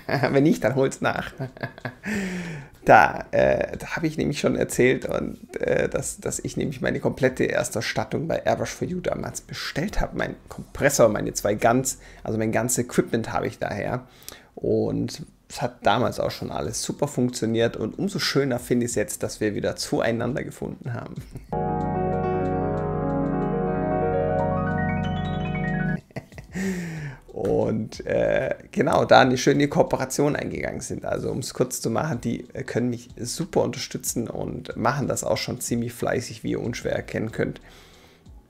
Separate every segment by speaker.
Speaker 1: Wenn nicht, dann hol's nach. Da habe ich nämlich schon erzählt, dass ich nämlich meine komplette Erstausstattung bei Airbrush4U damals bestellt habe. Mein Kompressor, meine zwei Guns, also mein ganzes Equipment habe ich daher. Und es hat damals auch schon alles super funktioniert. Und umso schöner finde ich es jetzt, dass wir wieder zueinander gefunden haben. Und genau, da eine schöne Kooperation eingegangen sind. Also um es kurz zu machen, die können mich super unterstützen und machen das auch schon ziemlich fleißig, wie ihr unschwer erkennen könnt.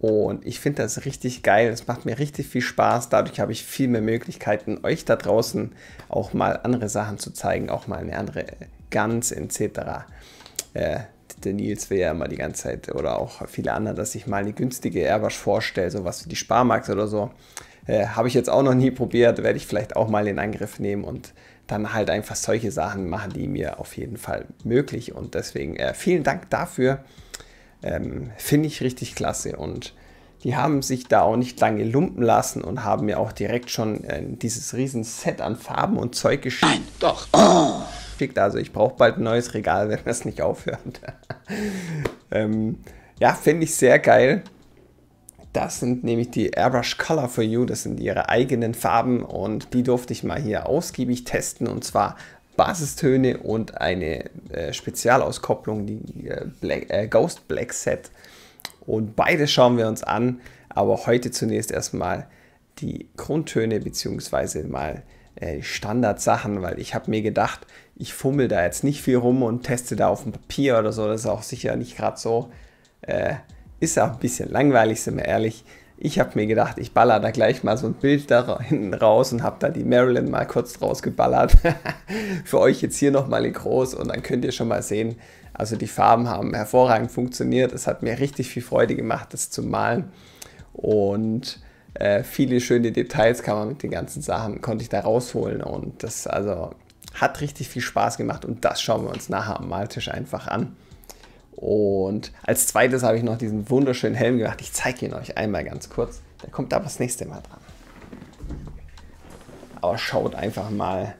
Speaker 1: Und ich finde das richtig geil, es macht mir richtig viel Spaß. Dadurch habe ich viel mehr Möglichkeiten, euch da draußen auch mal andere Sachen zu zeigen, auch mal eine andere Guns etc. Der Nils will ja immer die ganze Zeit, oder auch viele andere, dass ich mal eine günstige Airbrush vorstelle, sowas wie die Sparmax oder so. Habe ich jetzt auch noch nie probiert, werde ich vielleicht auch mal in Angriff nehmen und dann halt einfach solche Sachen machen, die mir auf jeden Fall möglich. Und deswegen vielen Dank dafür. Finde ich richtig klasse. Und die haben sich da auch nicht lange lumpen lassen und haben mir auch direkt schon dieses riesen Set an Farben und Zeug geschickt.
Speaker 2: Nein, doch. Oh.
Speaker 1: Also ich brauche bald ein neues Regal, wenn das nicht aufhört. Ja, finde ich sehr geil. Das sind nämlich die Airbrush Color4U, das sind ihre eigenen Farben und die durfte ich mal hier ausgiebig testen, und zwar Basistöne und eine Spezialauskopplung, die Ghost Black Set, und beide schauen wir uns an, aber heute zunächst erstmal die Grundtöne bzw. mal Standardsachen, weil ich habe mir gedacht, ich fummel da jetzt nicht viel rum und teste da auf dem Papier oder so, das ist auch sicher nicht gerade so. Ist auch ein bisschen langweilig, sind wir ehrlich. Ich habe mir gedacht, ich baller da gleich mal so ein Bild da hinten raus und habe da die Marilyn mal kurz draus geballert. Für euch jetzt hier nochmal in groß, und dann könnt ihr schon mal sehen, also die Farben haben hervorragend funktioniert. Es hat mir richtig viel Freude gemacht, das zu malen. Und viele schöne Details kann man mit den ganzen Sachen, konnte ich da rausholen. Und das also hat richtig viel Spaß gemacht, und das schauen wir uns nachher am Maltisch einfach an. Und als zweites habe ich noch diesen wunderschönen Helm gemacht. Ich zeige ihn euch einmal ganz kurz. Der kommt aber das nächste Mal dran. Aber schaut einfach mal.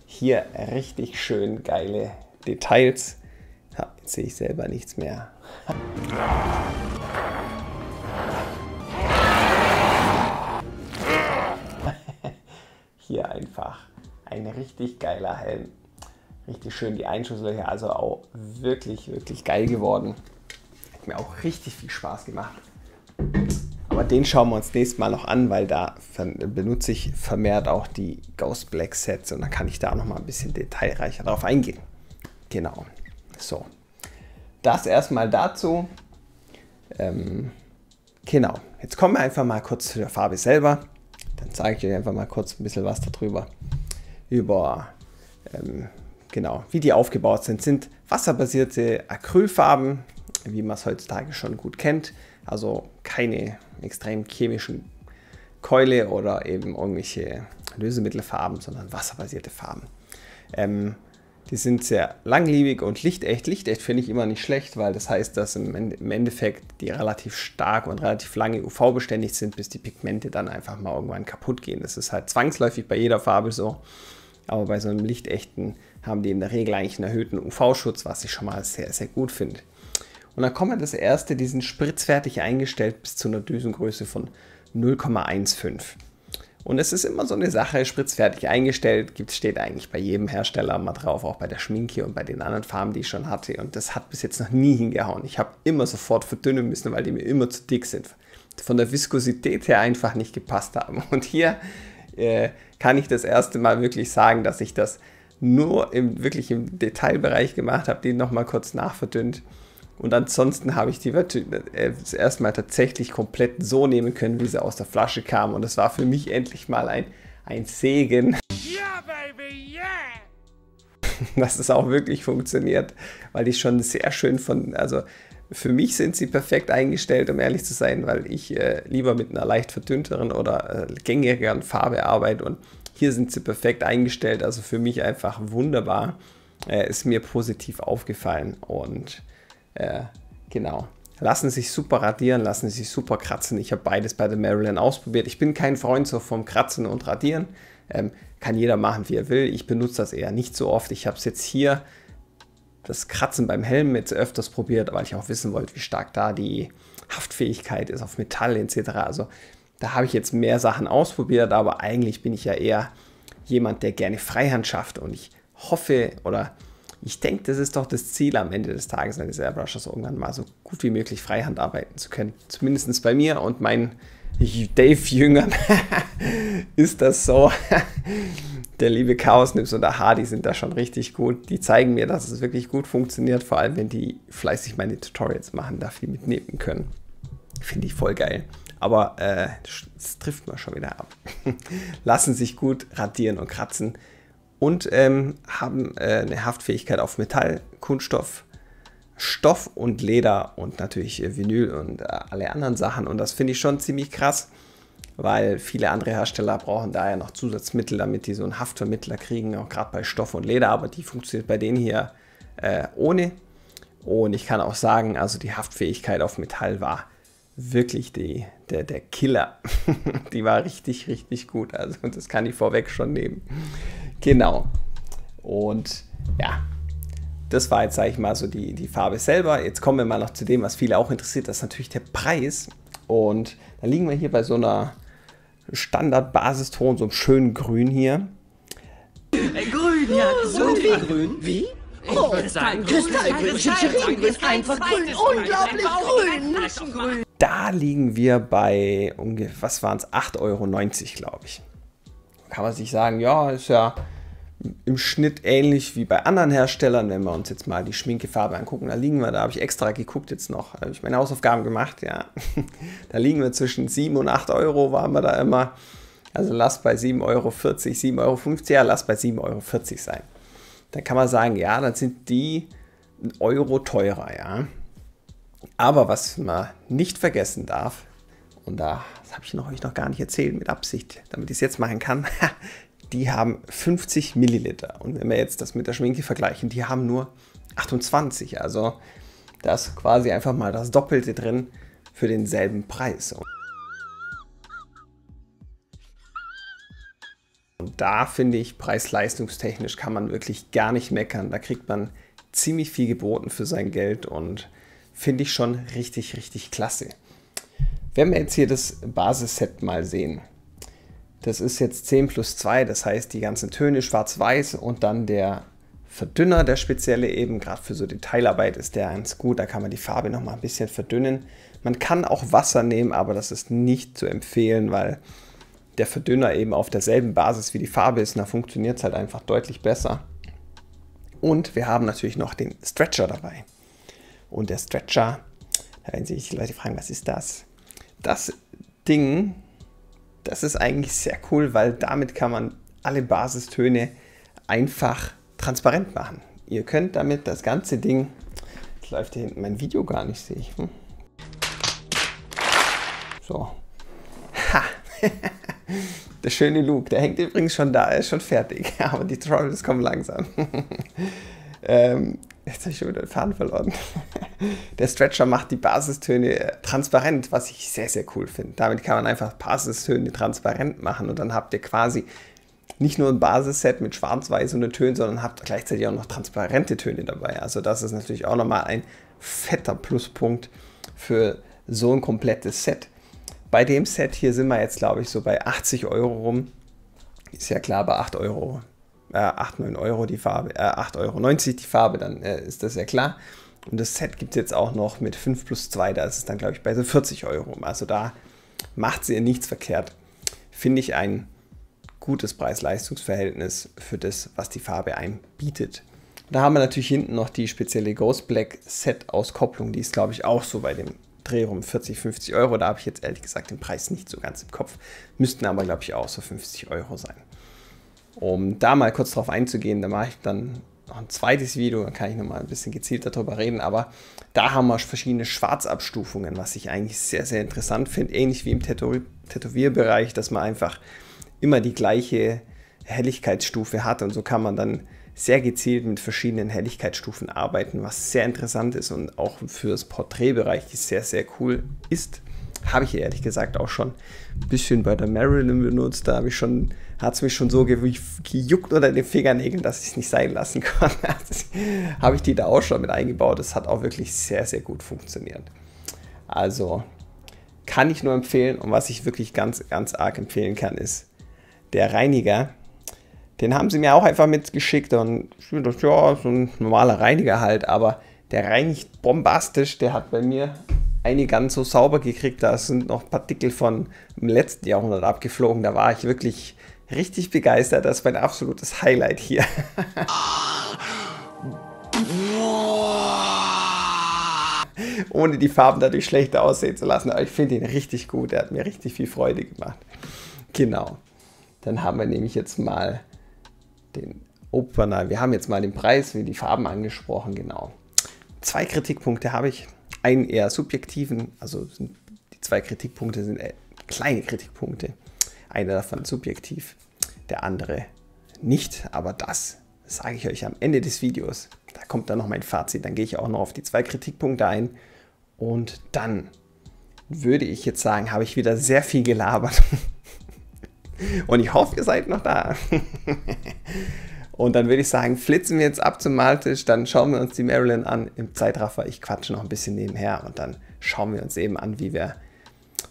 Speaker 1: Hier richtig schön geile Details. Ja, jetzt sehe ich selber nichts mehr. Hier einfach ein richtig geiler Helm. Richtig schön die Einschusslöcher, also auch wirklich, wirklich geil geworden. Hat mir auch richtig viel Spaß gemacht. Aber den schauen wir uns nächstes Mal noch an, weil da benutze ich vermehrt auch die Ghost Black Sets und dann kann ich da noch mal ein bisschen detailreicher drauf eingehen. Genau. So. Das erstmal dazu. Genau. Jetzt kommen wir einfach mal kurz zu der Farbe selber. Dann zeige ich euch einfach mal kurz ein bisschen was darüber. Genau, wie die aufgebaut sind. Sind wasserbasierte Acrylfarben, wie man es heutzutage schon gut kennt. Also keine extrem chemischen Keule oder eben irgendwelche Lösemittelfarben, sondern wasserbasierte Farben. Die sind sehr langlebig und lichtecht. Lichtecht finde ich immer nicht schlecht, weil das heißt, dass im Endeffekt die relativ stark und relativ lange UV-beständig sind, bis die Pigmente dann einfach mal irgendwann kaputt gehen. Das ist halt zwangsläufig bei jeder Farbe so. Aber bei so einem lichtechten haben die in der Regel eigentlich einen erhöhten UV-Schutz, was ich schon mal sehr, sehr gut finde. Und dann kommt das erste, die sind spritzfertig eingestellt bis zu einer Düsengröße von 0,15. Und es ist immer so eine Sache, spritzfertig eingestellt, steht eigentlich bei jedem Hersteller mal drauf, auch bei der Schminke und bei den anderen Farben, die ich schon hatte. Und das hat bis jetzt noch nie hingehauen. Ich habe immer sofort verdünnen müssen, weil die mir immer zu dick sind. Von der Viskosität her einfach nicht gepasst haben. Und hier kann ich das erste Mal wirklich sagen, dass ich das nur wirklich im Detailbereich gemacht habe, den nochmal kurz nachverdünnt. Und ansonsten habe ich die das erste Mal tatsächlich komplett so nehmen können, wie sie aus der Flasche kam. Und das war für mich endlich mal ein Segen. Yeah, baby, yeah! Dass es auch wirklich funktioniert, weil die schon sehr schön also für mich sind sie perfekt eingestellt, um ehrlich zu sein, weil ich lieber mit einer leicht verdünnteren oder gängigeren Farbe arbeite, und hier sind sie perfekt eingestellt, also für mich einfach wunderbar, ist mir positiv aufgefallen. Und genau, lassen sich super radieren, lassen sich super kratzen. Ich habe beides bei der Marilyn ausprobiert. Ich bin kein Freund so vom Kratzen und Radieren, Kann jeder machen, wie er will. Ich benutze das eher nicht so oft. Ich habe es jetzt hier, das Kratzen beim Helm, jetzt öfters probiert, weil ich auch wissen wollte, wie stark da die Haftfähigkeit ist auf Metall etc. Also da habe ich jetzt mehr Sachen ausprobiert, aber eigentlich bin ich ja eher jemand, der gerne Freihand schafft, und ich hoffe oder ich denke, das ist doch das Ziel am Ende des Tages eines Airbrushers, irgendwann mal so gut wie möglich Freihand arbeiten zu können. Zumindest bei mir und meinen Dave-Jüngern ist das so. Der liebe Chaos-Nips und der Hardy sind da schon richtig gut. Die zeigen mir, dass es wirklich gut funktioniert, vor allem wenn die fleißig meine Tutorials machen, da viel mitnehmen können. Finde ich voll geil. Aber das trifft man schon wieder ab. Lassen sich gut radieren und kratzen. Und haben eine Haftfähigkeit auf Metall, Kunststoff, Stoff und Leder und natürlich Vinyl und alle anderen Sachen. Und das finde ich schon ziemlich krass, weil viele andere Hersteller brauchen da ja noch Zusatzmittel, damit die so einen Haftvermittler kriegen, auch gerade bei Stoff und Leder. Aber die funktioniert bei denen hier ohne. Und ich kann auch sagen, also die Haftfähigkeit auf Metall war wirklich der Killer. Die war richtig, richtig gut. Also das kann ich vorweg schon nehmen. Genau. Und ja, das war jetzt, sage ich mal, so die Farbe selber. Jetzt kommen wir mal noch zu dem, was viele auch interessiert. Das ist natürlich der Preis. Und da liegen wir hier bei so einer Standard-Basiston, so einem schönen Grün hier.
Speaker 2: Grün, ja.
Speaker 3: Und wie grün? Wie? Oh, Kristallgrün, Schizeringrün, einfach grün, unglaublich grün.
Speaker 1: Da liegen wir bei ungefähr, was waren es, 8,90 Euro, glaube ich. Kann man sich sagen, ja, ist ja im Schnitt ähnlich wie bei anderen Herstellern. Wenn wir uns jetzt mal die Schminkefarbe angucken, da habe ich extra geguckt jetzt noch, habe ich meine Hausaufgaben gemacht, ja. Da liegen wir zwischen 7 und 8 Euro, waren wir da immer. Also lasst bei 7,40 Euro, 7,50 Euro, ja, lasst bei 7,40 Euro sein. Dann kann man sagen, ja, dann sind die 1 Euro teurer, ja. Aber was man nicht vergessen darf, und das habe ich euch noch gar nicht erzählt mit Absicht, damit ich es jetzt machen kann, die haben 50 Milliliter. Und wenn wir jetzt das mit der Schminke vergleichen, die haben nur 28. Also da ist quasi einfach mal das Doppelte drin für denselben Preis. Und da finde ich, preis-leistungstechnisch kann man wirklich gar nicht meckern. Da kriegt man ziemlich viel geboten für sein Geld und finde ich schon richtig, richtig klasse. Wenn wir jetzt hier das Basisset mal sehen, das ist jetzt 10+2, das heißt die ganzen Töne schwarz-weiß und dann der Verdünner, der spezielle eben, gerade für so Detailarbeit ist der ganz gut, da kann man die Farbe noch mal ein bisschen verdünnen. Man kann auch Wasser nehmen, aber das ist nicht zu empfehlen, weil der Verdünner eben auf derselben Basis wie die Farbe ist und da funktioniert es halt einfach deutlich besser. Und wir haben natürlich noch den Stretcher dabei. Und der Stretcher, da werden sich die Leute fragen, was ist das? Das Ding, das ist eigentlich sehr cool, weil damit kann man alle Basistöne einfach transparent machen. Ihr könnt damit das ganze Ding, jetzt läuft hier hinten mein Video gar nicht, sehe ich. So. Ha! Der schöne Luke, der hängt übrigens schon da, er ist schon fertig, aber die Tutorials kommen langsam. Jetzt habe ich schon wieder den Faden verloren. Der Stretcher macht die Basistöne transparent, was ich sehr, sehr cool finde. Damit kann man einfach Basistöne transparent machen und dann habt ihr quasi nicht nur ein Basisset mit schwarz-weiß und Tönen, sondern habt gleichzeitig auch noch transparente Töne dabei. Also das ist natürlich auch nochmal ein fetter Pluspunkt für so ein komplettes Set. Bei dem Set hier sind wir jetzt, glaube ich, so bei 80 Euro rum. Ist ja klar, bei 8 Euro. 9 Euro die Farbe, 8,90 Euro die Farbe, dann ist das ja klar. Und das Set gibt es jetzt auch noch mit 5+2, da ist es dann, glaube ich, bei so 40 Euro. Also da macht sie nichts verkehrt. Finde ich ein gutes Preis-Leistungs-Verhältnis für das, was die Farbe einem bietet. Da haben wir natürlich hinten noch die spezielle Ghost Black Set-Auskopplung, die ist, glaube ich, auch so bei dem Dreh rum 40, 50 Euro. Da habe ich jetzt ehrlich gesagt den Preis nicht so ganz im Kopf. Müssten aber, glaube ich, auch so 50 Euro sein. Um da mal kurz drauf einzugehen, da mache ich dann noch ein zweites Video, dann kann ich nochmal ein bisschen gezielter darüber reden, aber da haben wir verschiedene Schwarzabstufungen, was ich eigentlich sehr, sehr interessant finde, ähnlich wie im Tätowierbereich, dass man einfach immer die gleiche Helligkeitsstufe hat und so kann man dann sehr gezielt mit verschiedenen Helligkeitsstufen arbeiten, was sehr interessant ist und auch für das Porträtbereich sehr, sehr cool ist. Habe ich ehrlich gesagt auch schon ein bisschen bei der Marilyn benutzt. Da hat es mich schon so gejuckt unter den Fingernägeln, dass ich es nicht sein lassen konnte. Habe ich die da auch schon mit eingebaut. Das hat auch wirklich sehr, sehr gut funktioniert. Also kann ich nur empfehlen. Und was ich wirklich ganz, ganz arg empfehlen kann, ist der Reiniger. Den haben sie mir auch einfach mitgeschickt. Und ich finde das, ja, so ein normaler Reiniger halt. Aber der reinigt bombastisch. Der hat bei mir eine ganz so sauber gekriegt. Da sind noch Partikel von dem letzten Jahrhundert abgeflogen. Da war ich wirklich richtig begeistert. Das ist mein absolutes Highlight hier. Ohne die Farben dadurch schlechter aussehen zu lassen. Aber ich finde ihn richtig gut. Er hat mir richtig viel Freude gemacht. Genau. Dann haben wir nämlich jetzt mal den Opener. Wir haben jetzt mal den Preis, wie die Farben angesprochen. Genau. 2 Kritikpunkte habe ich. Einen eher subjektiven, also die 2 Kritikpunkte sind kleine Kritikpunkte. Einer davon subjektiv, der andere nicht. Aber das sage ich euch am Ende des Videos. Da kommt dann noch mein Fazit. Dann gehe ich auch noch auf die 2 Kritikpunkte ein. Und dann würde ich jetzt sagen, habe ich wieder sehr viel gelabert. Und ich hoffe, ihr seid noch da. Und dann würde ich sagen, flitzen wir jetzt ab zum Maltisch, dann schauen wir uns die Marilyn an im Zeitraffer. Ich quatsche noch ein bisschen nebenher und dann schauen wir uns eben an,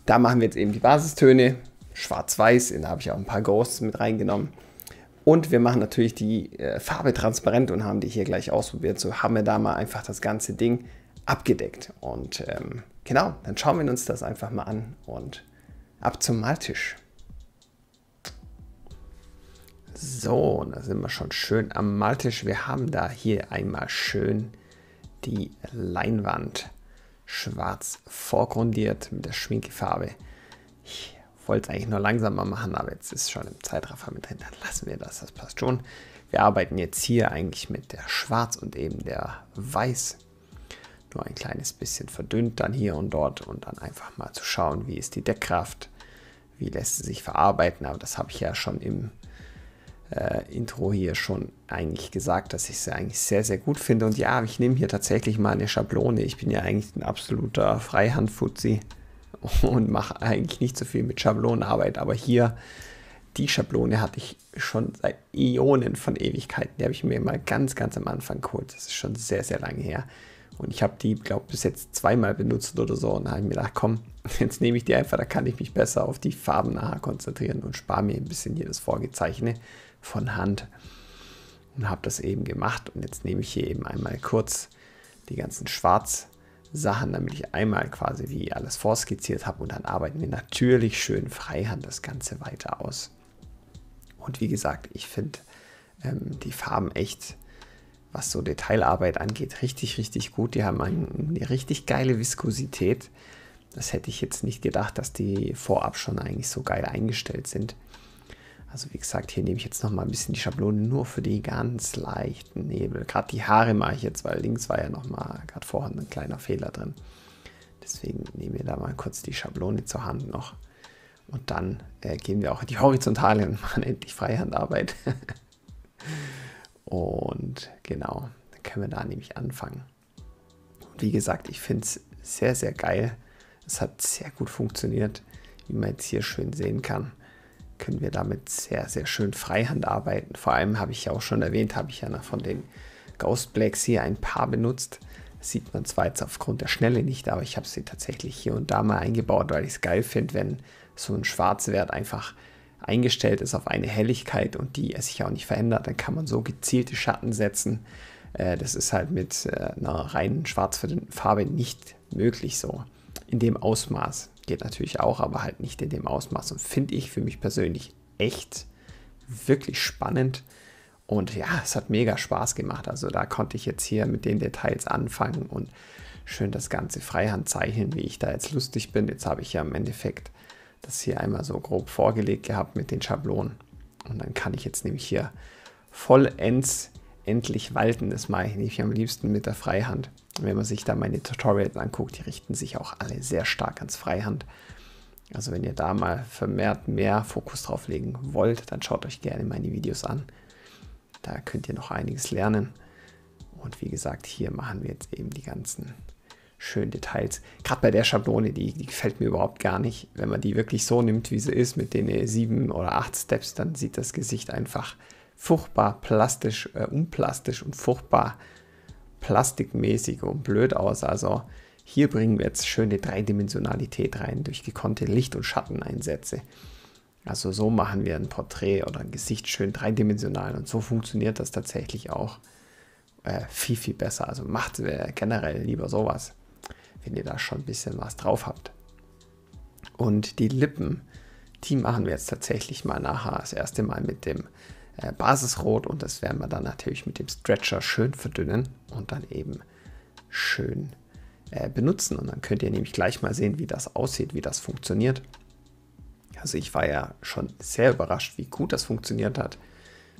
Speaker 1: da machen wir jetzt eben die Basistöne, schwarz-weiß, da habe ich auch ein paar Ghosts mit reingenommen. Und wir machen natürlich die Farbe transparent und haben die hier gleich ausprobiert. So haben wir da mal einfach das ganze Ding abgedeckt. Und genau, dann schauen wir uns das einfach mal an und ab zum Maltisch. So, da sind wir schon schön am Maltisch. Wir haben da hier einmal schön die Leinwand schwarz vorgrundiert mit der Schminkefarbe. Ich wollte es eigentlich nur langsamer machen, aber jetzt ist schon im Zeitraffer mit drin. Dann lassen wir das, das passt schon. Wir arbeiten jetzt hier eigentlich mit der Schwarz und eben der Weiß. Nur ein kleines bisschen verdünnt dann hier und dort und dann einfach mal zu schauen, wie ist die Deckkraft, wie lässt sie sich verarbeiten. Aber das habe ich ja schon im Intro hier schon eigentlich gesagt, dass ich sie eigentlich sehr, sehr gut finde. Und ja, ich nehme hier tatsächlich mal eine Schablone. Ich bin ja eigentlich ein absoluter Freihand-Fuzzi und mache eigentlich nicht so viel mit Schablonenarbeit. Aber hier, die Schablone hatte ich schon seit Ionen von Ewigkeiten. Die habe ich mir mal ganz, ganz am Anfang geholt. Das ist schon sehr, sehr lange her. Und ich habe die, glaube ich, bis jetzt 2-mal benutzt oder so. Und da habe ich mir gedacht, komm, jetzt nehme ich die einfach, da kann ich mich besser auf die Farben nachher konzentrieren und spare mir ein bisschen hier das Vorgezeichne von Hand. Und habe das eben gemacht. Und jetzt nehme ich hier eben einmal kurz die ganzen Schwarzsachen, damit ich einmal quasi wie alles vorskizziert habe. Und dann arbeiten wir natürlich schön freihand das Ganze weiter aus. Und wie gesagt, ich finde die Farben echt, was so Detailarbeit angeht, richtig, richtig gut. Die haben eine richtig geile Viskosität. Das hätte ich jetzt nicht gedacht, dass die vorab schon eigentlich so geil eingestellt sind. Also wie gesagt, hier nehme ich jetzt noch mal ein bisschen die Schablone nur für die ganz leichten Nebel. Gerade die Haare mache ich jetzt, weil links war ja noch mal gerade vorhin ein kleiner Fehler drin. Deswegen nehmen wir da mal kurz die Schablone zur Hand noch. Und dann gehen wir auch in die Horizontale und machen endlich Freihandarbeit. Und genau, dann können wir da nämlich anfangen. Und wie gesagt, ich finde es sehr, sehr geil. Es hat sehr gut funktioniert, wie man jetzt hier schön sehen kann. Können wir damit sehr, sehr schön Freihand arbeiten. Vor allem habe ich ja auch schon erwähnt, habe ich ja noch von den Ghost Blacks hier ein paar benutzt. Das sieht man zwar jetzt aufgrund der Schnelle nicht, aber ich habe sie tatsächlich hier und da mal eingebaut, weil ich es geil finde, wenn so ein Schwarzwert einfach eingestellt ist auf eine Helligkeit und die sich auch nicht verändert. Dann kann man so gezielte Schatten setzen. Das ist halt mit einer reinen Schwarzfarbe nicht möglich so. In dem Ausmaß. Geht natürlich auch, aber halt nicht in dem Ausmaß. Und finde ich für mich persönlich echt wirklich spannend. Und ja, es hat mega Spaß gemacht. Also da konnte ich jetzt hier mit den Details anfangen und schön das Ganze freihand zeichnen, wie ich da jetzt lustig bin. Jetzt habe ich ja im Endeffekt das hier einmal so grob vorgelegt gehabt mit den Schablonen. Und dann kann ich jetzt nämlich hier vollends endlich walten. Das mache ich nämlich am liebsten mit der Freihand. Wenn man sich da meine Tutorials anguckt, die richten sich auch alle sehr stark ans Freihand. Also wenn ihr da mal vermehrt mehr Fokus drauf legen wollt, dann schaut euch gerne meine Videos an. Da könnt ihr noch einiges lernen. Und wie gesagt, hier machen wir jetzt eben die ganzen schön Details. Gerade bei der Schablone, die gefällt mir überhaupt gar nicht. Wenn man die wirklich so nimmt, wie sie ist, mit den 7 oder 8 Steps, dann sieht das Gesicht einfach furchtbar plastisch, unplastisch und furchtbar plastikmäßig und blöd aus. Also hier bringen wir jetzt schöne Dreidimensionalität rein durch gekonnte Licht- und Schatteneinsätze. Also so machen wir ein Porträt oder ein Gesicht schön dreidimensional und so funktioniert das tatsächlich auch viel, viel besser. Also macht generell lieber sowas, wenn ihr da schon ein bisschen was drauf habt. Und die Lippen, die machen wir jetzt tatsächlich mal nachher das erste Mal mit dem Basisrot und das werden wir dann natürlich mit dem Stretcher schön verdünnen und dann eben schön benutzen. Und dann könnt ihr nämlich gleich mal sehen, wie das aussieht, wie das funktioniert. Also ich war ja schon sehr überrascht, wie gut das funktioniert hat,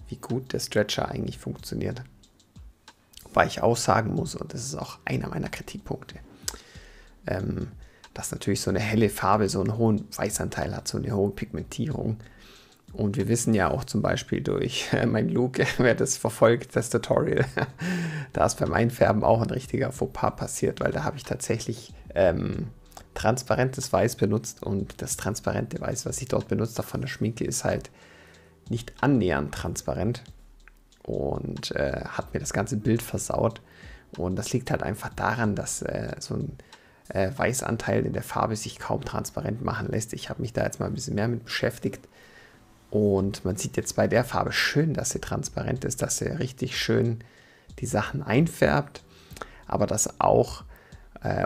Speaker 1: wie gut der Stretcher eigentlich funktioniert. Wobei ich auch sagen muss, und das ist auch einer meiner Kritikpunkte, dass natürlich so eine helle Farbe so einen hohen Weißanteil hat, so eine hohe Pigmentierung. Und wir wissen ja auch zum Beispiel durch mein Look, wer das verfolgt, das Tutorial, da ist beim Einfärben auch ein richtiger Fauxpas passiert, weil da habe ich tatsächlich transparentes Weiß benutzt und das transparente Weiß, was ich dort benutzt habe von der Schminke, ist halt nicht annähernd transparent und hat mir das ganze Bild versaut. Und das liegt halt einfach daran, dass so ein Weißanteil in der Farbe sich kaum transparent machen lässt. Ich habe mich da jetzt mal ein bisschen mehr mit beschäftigt. Und man sieht jetzt bei der Farbe schön, dass sie transparent ist, dass sie richtig schön die Sachen einfärbt, aber dass auch,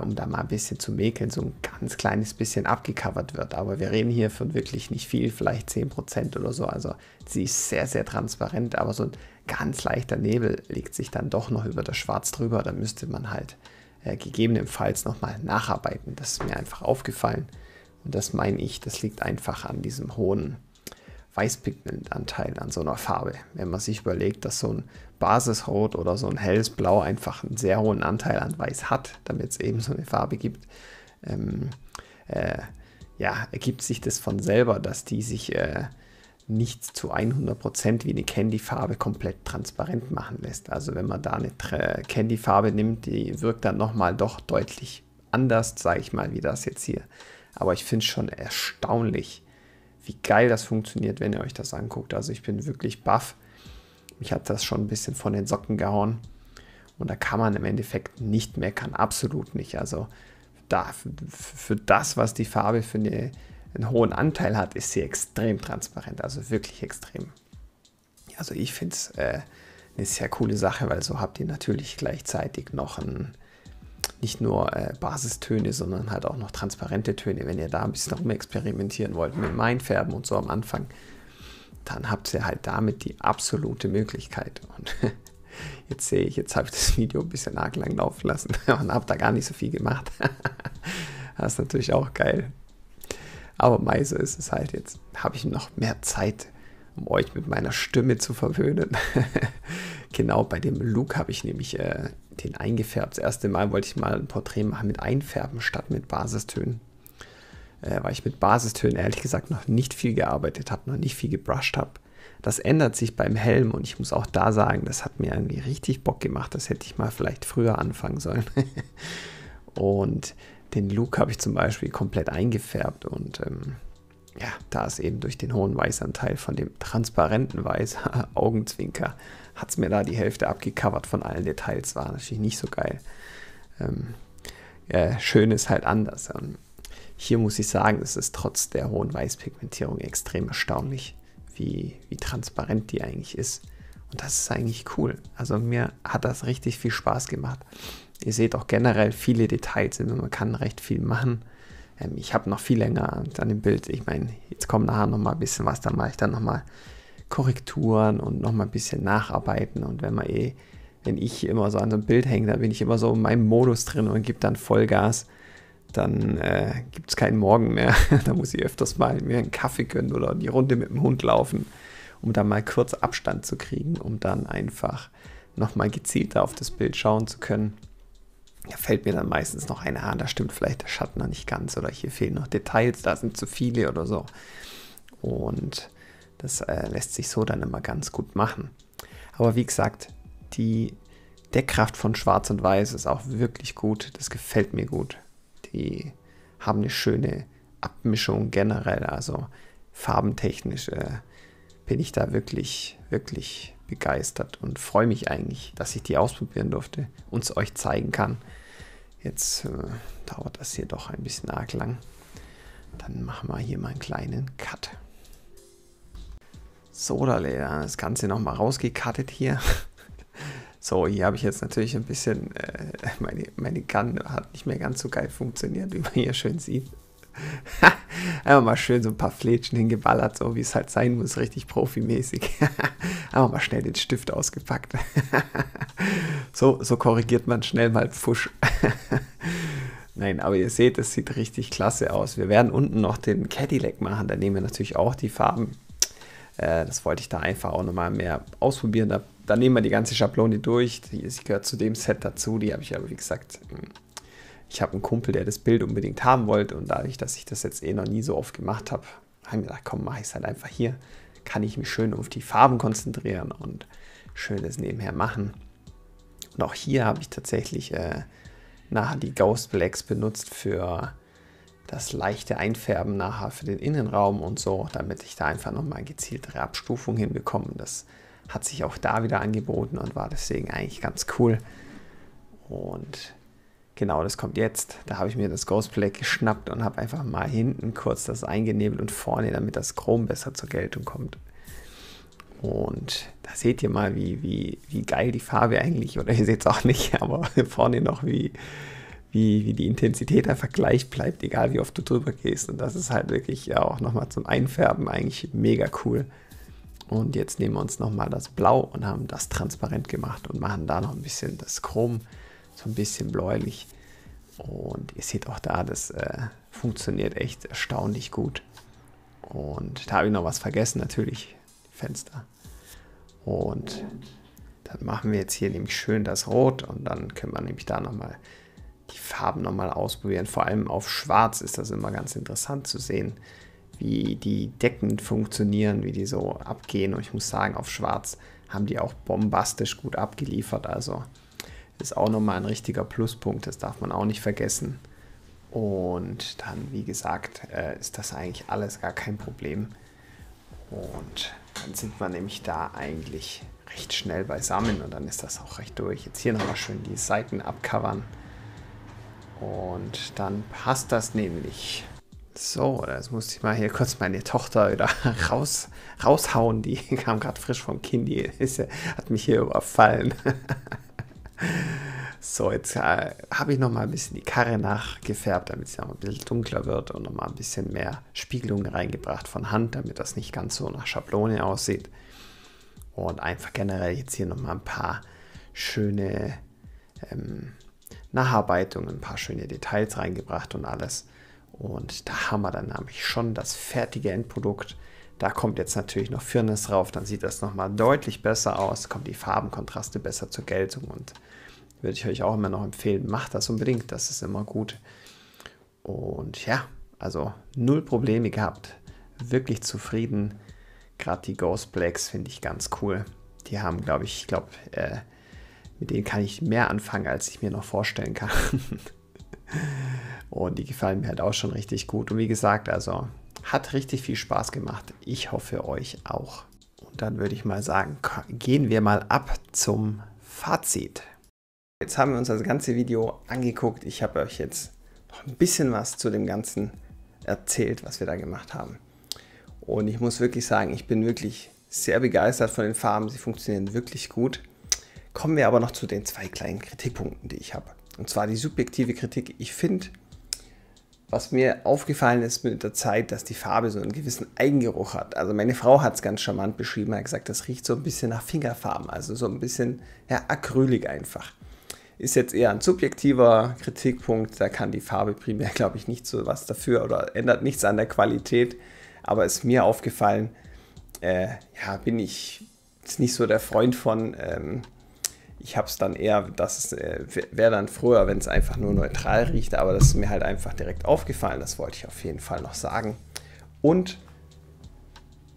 Speaker 1: um da mal ein bisschen zu mäkeln, so ein ganz kleines bisschen abgecovert wird. Aber wir reden hier von wirklich nicht viel, vielleicht 10% oder so. Also sie ist sehr, sehr transparent, aber so ein ganz leichter Nebel legt sich dann doch noch über das Schwarz drüber. Da müsste man halt gegebenenfalls nochmal nacharbeiten. Das ist mir einfach aufgefallen. Und das meine ich, das liegt einfach an diesem hohen Weißpigmentanteil an so einer Farbe. Wenn man sich überlegt, dass so ein Basisrot oder so ein helles Blau einfach einen sehr hohen Anteil an Weiß hat, damit es eben so eine Farbe gibt, ergibt sich das von selber, dass die sich nicht zu 100% wie eine Candy-Farbe komplett transparent machen lässt. Also wenn man da eine Candy-Farbe nimmt, die wirkt dann nochmal doch deutlich anders, sage ich mal, wie das jetzt hier. Aber ich finde es schon erstaunlich, wie geil das funktioniert, wenn ihr euch das anguckt. Also ich bin wirklich baff. Mich hat das schon ein bisschen von den Socken gehauen. Und da kann man im Endeffekt nicht meckern. Absolut nicht. Also für das, was die Farbe für einen hohen Anteil hat, ist sie extrem transparent. Also wirklich extrem. Also ich finde es eine sehr coole Sache, weil so habt ihr natürlich gleichzeitig noch nicht nur Basistöne, sondern halt auch noch transparente Töne. Wenn ihr da ein bisschen rumexperimentieren wollt mit dem Einfärben und so am Anfang, dann habt ihr halt damit die absolute Möglichkeit. Und jetzt sehe ich, jetzt habe ich das Video ein bisschen arg lang laufen lassen und habe da gar nicht so viel gemacht. Das ist natürlich auch geil. Aber mei, so ist es halt. Jetzt habe ich noch mehr Zeit, um euch mit meiner Stimme zu verwöhnen. Genau, bei dem Look habe ich nämlich den eingefärbt. Das erste Mal wollte ich mal ein Porträt machen mit Einfärben statt mit Basistönen. Weil ich mit Basistönen ehrlich gesagt noch nicht viel gearbeitet habe, noch nicht viel gebrushed habe. Das ändert sich beim Helm und ich muss auch da sagen, das hat mir irgendwie richtig Bock gemacht. Das hätte ich mal vielleicht früher anfangen sollen. Und den Look habe ich zum Beispiel komplett eingefärbt und da ist eben durch den hohen Weißanteil von dem transparenten Weiß, Augenzwinker, hat es mir da die Hälfte abgecovert von allen Details. War natürlich nicht so geil. Schön ist halt anders. Hier muss ich sagen, es ist trotz der hohen Weißpigmentierung extrem erstaunlich, wie transparent die eigentlich ist. Und das ist eigentlich cool. Also mir hat das richtig viel Spaß gemacht. Ihr seht auch generell viele Details, man kann recht viel machen. Ich habe noch viel länger an dem Bild. Ich meine, jetzt kommt nachher noch mal ein bisschen was, dann mache ich dann noch mal Korrekturen und noch mal ein bisschen nacharbeiten. Und wenn ich immer so an so einem Bild hänge, dann bin ich immer so in meinem Modus drin und gebe dann Vollgas. Dann gibt es keinen Morgen mehr. Da muss ich öfters mal mir einen Kaffee gönnen oder die Runde mit dem Hund laufen, um dann mal kurz Abstand zu kriegen, um dann einfach noch mal gezielter auf das Bild schauen zu können. Da fällt mir dann meistens noch einer an, da stimmt vielleicht der Schatten noch nicht ganz oder hier fehlen noch Details, da sind zu viele oder so. Und das lässt sich so dann immer ganz gut machen. Aber wie gesagt, die Deckkraft von Schwarz und Weiß ist auch wirklich gut. Das gefällt mir gut. Die haben eine schöne Abmischung generell. Also farbentechnisch bin ich da wirklich, wirklich begeistert und freue mich eigentlich, dass ich die ausprobieren durfte und es euch zeigen kann. Jetzt dauert das hier doch ein bisschen arg lang. Dann machen wir hier mal einen kleinen Cut. So, da das Ganze nochmal rausgecuttet hier. So, hier habe ich jetzt natürlich ein bisschen, meine Gun hat nicht mehr ganz so geil funktioniert, wie man hier schön sieht. Einfach mal schön so ein paar Flätchen hingeballert, so wie es halt sein muss, richtig profimäßig. Einfach mal schnell den Stift ausgepackt. So korrigiert man schnell mal Pfusch. Nein, aber ihr seht, es sieht richtig klasse aus. Wir werden unten noch den Cadillac machen, da nehmen wir natürlich auch die Farben. Das wollte ich da einfach auch nochmal mehr ausprobieren. Da nehmen wir die ganze Schablone durch. Die gehört zu dem Set dazu. Die habe ich aber, wie gesagt, ich habe einen Kumpel, der das Bild unbedingt haben wollte. Und dadurch, dass ich das jetzt noch nie so oft gemacht habe, habe ich gedacht, komm, mache ich es halt einfach hier. Kann ich mich schön auf die Farben konzentrieren und schön das nebenher machen. Und auch hier habe ich tatsächlich nachher die Ghost Blacks benutzt für das leichte Einfärben nachher für den Innenraum und so, damit ich da einfach nochmal gezieltere Abstufung hinbekomme. Das hat sich auch da wieder angeboten und war deswegen eigentlich ganz cool. Und genau, das kommt jetzt. Da habe ich mir das Ghost Black geschnappt und habe einfach mal hinten kurz das eingenebelt und vorne, damit das Chrom besser zur Geltung kommt. Und da seht ihr mal, wie geil die Farbe eigentlich, oder ihr seht es auch nicht, aber vorne noch, wie die Intensität einfach gleich bleibt, egal wie oft du drüber gehst. Und das ist halt wirklich ja auch nochmal zum Einfärben eigentlich mega cool. Und jetzt nehmen wir uns nochmal das Blau und haben das transparent gemacht und machen da noch ein bisschen das Chrom, so ein bisschen bläulich. Und ihr seht auch da, das funktioniert echt erstaunlich gut. Und da habe ich noch was vergessen, natürlich, die Fenster. Und dann machen wir jetzt hier nämlich schön das Rot und dann können wir nämlich da nochmal die Farben nochmal ausprobieren. Vor allem auf Schwarz ist das immer ganz interessant zu sehen, wie die Decken funktionieren, wie die so abgehen. Und ich muss sagen, auf Schwarz haben die auch bombastisch gut abgeliefert. Also ist auch nochmal ein richtiger Pluspunkt, das darf man auch nicht vergessen. Und dann, wie gesagt, ist das eigentlich alles gar kein Problem. Und dann sind wir nämlich da eigentlich recht schnell beisammen und dann ist das auch recht durch. Jetzt hier nochmal schön die Seiten abcovern. Und dann passt das nämlich. So, jetzt musste ich mal hier kurz meine Tochter wieder raushauen. Die kam gerade frisch vom Kindi. Hat mich hier überfallen. So, jetzt habe ich noch mal ein bisschen die Karre nachgefärbt, damit sie auch ein bisschen dunkler wird und noch mal ein bisschen mehr Spiegelung reingebracht von Hand, damit das nicht ganz so nach Schablone aussieht. Und einfach generell jetzt hier noch mal ein paar schöne Nacharbeitungen, ein paar schöne Details reingebracht und alles. Und da haben wir dann nämlich schon das fertige Endprodukt. Da kommt jetzt natürlich noch Firnis drauf, dann sieht das nochmal deutlich besser aus, kommt die Farbenkontraste besser zur Geltung und würde ich euch auch immer noch empfehlen, macht das unbedingt, das ist immer gut. Und ja, also null Probleme gehabt, wirklich zufrieden. Gerade die Ghost Blacks finde ich ganz cool. Die haben, ich glaube, mit denen kann ich mehr anfangen, als ich mir noch vorstellen kann. Und die gefallen mir halt auch schon richtig gut. Und wie gesagt, also hat richtig viel Spaß gemacht. Ich hoffe, euch auch. Und dann würde ich mal sagen, gehen wir mal ab zum Fazit. Jetzt haben wir uns das ganze Video angeguckt. Ich habe euch jetzt noch ein bisschen was zu dem Ganzen erzählt, was wir da gemacht haben. Und ich muss wirklich sagen, ich bin wirklich sehr begeistert von den Farben. Sie funktionieren wirklich gut. Kommen wir aber noch zu den zwei kleinen Kritikpunkten, die ich habe. Und zwar die subjektive Kritik. Ich finde, was mir aufgefallen ist mit der Zeit, dass die Farbe so einen gewissen Eigengeruch hat. Also meine Frau hat es ganz charmant beschrieben, hat gesagt, das riecht so ein bisschen nach Fingerfarben. Also so ein bisschen acrylig einfach. Ist jetzt eher ein subjektiver Kritikpunkt. Da kann die Farbe primär, glaube ich, nicht so was dafür oder ändert nichts an der Qualität. Aber ist mir aufgefallen, bin ich jetzt nicht so der Freund von. Ich habe es dann eher, das wäre dann früher, wenn es einfach nur neutral riecht, aber das ist mir halt einfach direkt aufgefallen. Das wollte ich auf jeden Fall noch sagen. Und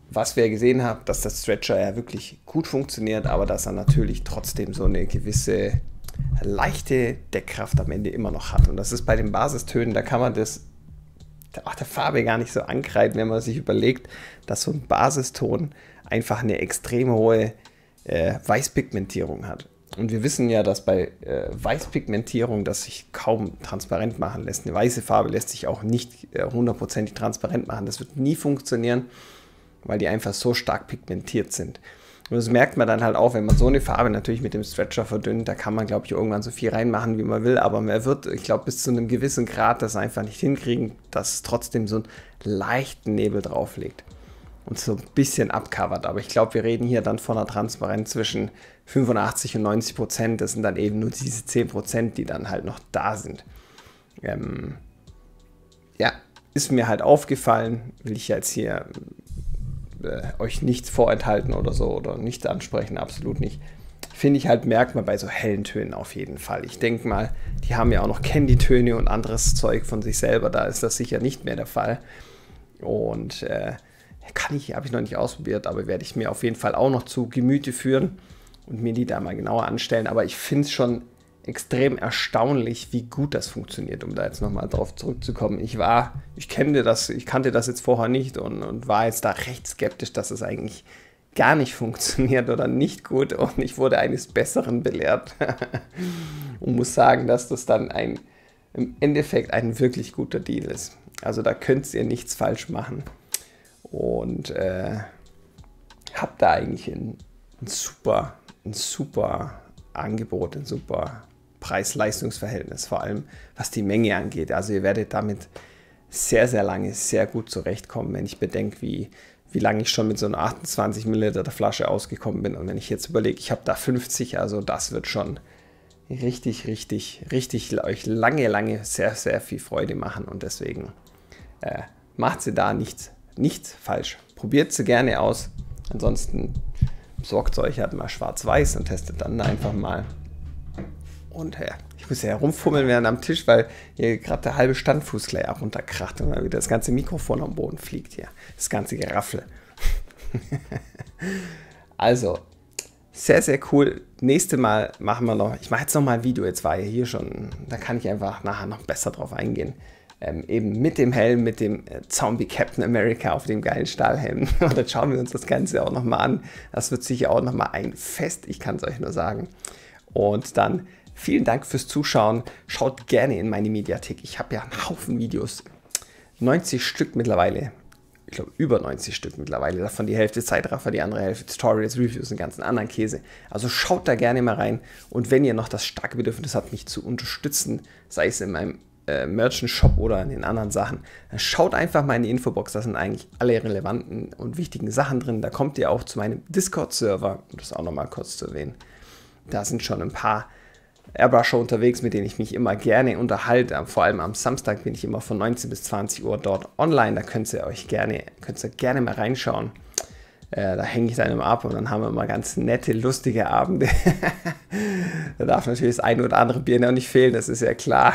Speaker 1: was wir gesehen haben, dass der Stretcher ja wirklich gut funktioniert, aber dass er natürlich trotzdem so eine gewisse leichte Deckkraft am Ende immer noch hat. Und das ist bei den Basistönen, da kann man das auch der Farbe gar nicht so ankreiden, wenn man sich überlegt, dass so ein Basiston einfach eine extrem hohe Weißpigmentierung hat. Und wir wissen ja, dass bei Weißpigmentierung das sich kaum transparent machen lässt. Eine weiße Farbe lässt sich auch nicht hundertprozentig transparent machen. Das wird nie funktionieren, weil die einfach so stark pigmentiert sind. Und das merkt man dann halt auch, wenn man so eine Farbe natürlich mit dem Stretcher verdünnt, da kann man, glaube ich, irgendwann so viel reinmachen, wie man will, aber man wird, ich glaube, bis zu einem gewissen Grad das einfach nicht hinkriegen, dass es trotzdem so einen leichten Nebel drauflegt und so ein bisschen abcovert. Aber ich glaube, wir reden hier dann von einer Transparenz zwischen 85 und 90%. Das sind dann eben nur diese 10%, die dann halt noch da sind. Ja, ist mir halt aufgefallen, will ich jetzt hier euch nichts vorenthalten oder so oder nicht ansprechen, absolut nicht. Finde ich halt, merkt man bei so hellen Tönen auf jeden Fall. Ich denke mal, die haben ja auch noch Candy-Töne und anderes Zeug von sich selber, da ist das sicher nicht mehr der Fall. Und habe ich noch nicht ausprobiert, aber werde ich mir auf jeden Fall auch noch zu Gemüte führen und mir die da mal genauer anstellen. Aber ich finde es schon extrem erstaunlich, wie gut das funktioniert, um da jetzt nochmal drauf zurückzukommen. Ich kannte das jetzt vorher nicht und war jetzt da recht skeptisch, dass es eigentlich gar nicht funktioniert oder nicht gut, und ich wurde eines Besseren belehrt und muss sagen, dass das dann im Endeffekt ein wirklich guter Deal ist. Also da könnt ihr nichts falsch machen und habt da eigentlich ein super Angebot, ein super Preis-Leistungs-Verhältnis, vor allem was die Menge angeht. Also ihr werdet damit sehr, sehr lange sehr gut zurechtkommen, wenn ich bedenke, wie lange ich schon mit so einer 28 Milliliter Flasche ausgekommen bin. Und wenn ich jetzt überlege, ich habe da 50, also das wird schon richtig euch lange sehr, sehr viel Freude machen. Und deswegen macht sie da nichts falsch. Probiert sie gerne aus. Ansonsten besorgt euch halt mal schwarz-weiß und testet dann einfach mal. Und ich muss ja herumfummeln während am Tisch, weil hier gerade der halbe Standfuß gleich runterkracht und dann wieder das ganze Mikrofon am Boden fliegt hier. Das ganze Geraffel. Also, sehr, sehr cool. Nächstes Mal machen wir noch, ich mache jetzt noch mal ein Video, jetzt war ja hier schon, da kann ich einfach nachher noch besser drauf eingehen. Eben mit dem Helm, mit dem Zombie Captain America auf dem geilen Stahlhelm. Und dann schauen wir uns das Ganze auch nochmal an. Das wird sicher auch nochmal ein Fest, ich kann es euch nur sagen. Und dann vielen Dank fürs Zuschauen. Schaut gerne in meine Mediathek. Ich habe ja einen Haufen Videos. 90 Stück mittlerweile. Ich glaube über 90 Stück mittlerweile. Davon die Hälfte Zeitraffer, die andere Hälfte Tutorials, Reviews und ganzen anderen Käse. Also schaut da gerne mal rein. Und wenn ihr noch das starke Bedürfnis habt, mich zu unterstützen, sei es in meinem Merchant-Shop oder in den anderen Sachen, dann schaut einfach mal in die Infobox, da sind eigentlich alle relevanten und wichtigen Sachen drin. Da kommt ihr auch zu meinem Discord-Server, um das auch nochmal kurz zu erwähnen. Da sind schon ein paar Airbrusher unterwegs, mit denen ich mich immer gerne unterhalte. Vor allem am Samstag bin ich immer von 19 bis 20 Uhr dort online. Da könnt ihr gerne mal reinschauen. Da hänge ich dann immer ab und dann haben wir immer ganz nette, lustige Abende. Da darf natürlich das eine oder andere Bier noch nicht fehlen, das ist ja klar.